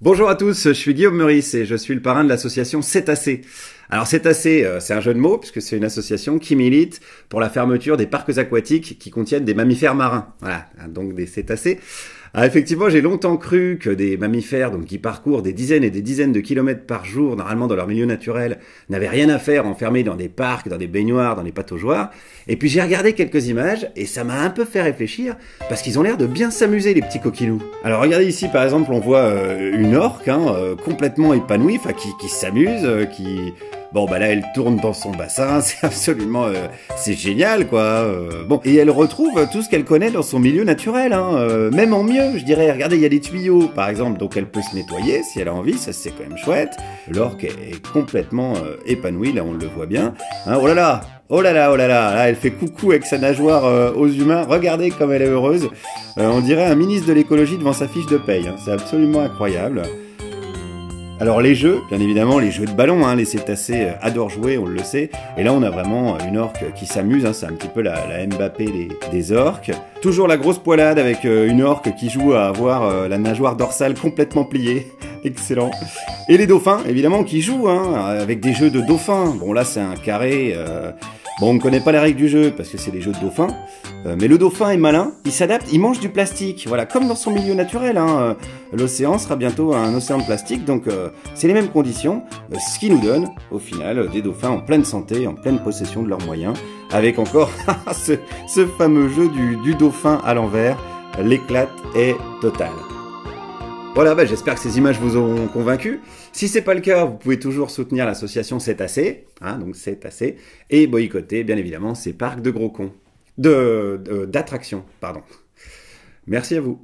Bonjour à tous, je suis Guillaume Meurice et je suis le parrain de l'association Cétacé. Alors Cétacé, c'est un jeu de mots puisque c'est une association qui milite pour la fermeture des parcs aquatiques qui contiennent des mammifères marins. Voilà, donc des cétacés. Ah, effectivement, j'ai longtemps cru que des mammifères donc, qui parcourent des dizaines et des dizaines de kilomètres par jour, normalement dans leur milieu naturel, n'avaient rien à faire enfermés dans des parcs, dans des baignoires, dans des pataugeoires. Et puis j'ai regardé quelques images et ça m'a un peu fait réfléchir parce qu'ils ont l'air de bien s'amuser les petits coquinous. Alors regardez ici par exemple, on voit une orque complètement épanouie, qui s'amuse, qui... Bon bah là elle tourne dans son bassin, c'est absolument c'est génial quoi. Bon et elle retrouve tout ce qu'elle connaît dans son milieu naturel, même en mieux je dirais. Regardez il y a des tuyaux par exemple, donc elle peut se nettoyer si elle a envie, ça c'est quand même chouette. L'orque est complètement épanouie, là on le voit bien. Oh là là, oh là là, oh là là, là elle fait coucou avec sa nageoire aux humains. Regardez comme elle est heureuse. On dirait un ministre de l'écologie devant sa fiche de paye. C'est absolument incroyable. Alors les jeux, bien évidemment, les jeux de ballon, les cétacés adorent jouer, on le sait. Et là on a vraiment une orque qui s'amuse, c'est un petit peu la Mbappé des orques. Toujours la grosse poilade avec une orque qui joue à avoir la nageoire dorsale complètement pliée. Excellent. Et les dauphins, évidemment, qui jouent avec des jeux de dauphins. Bon là c'est un carré... Bon, on ne connaît pas les règles du jeu parce que c'est des jeux de dauphins, mais le dauphin est malin, il s'adapte, il mange du plastique, voilà, comme dans son milieu naturel. L'océan sera bientôt un océan de plastique, donc c'est les mêmes conditions, ce qui nous donne, au final, des dauphins en pleine santé, en pleine possession de leurs moyens, avec encore ce fameux jeu du dauphin à l'envers. L'éclate est totale. Voilà, j'espère que ces images vous auront convaincu. Si c'est pas le cas, vous pouvez toujours soutenir l'association Cétacé, donc Cétacé, et boycotter, bien évidemment, ces parcs de gros cons. D'attractions, pardon. Merci à vous.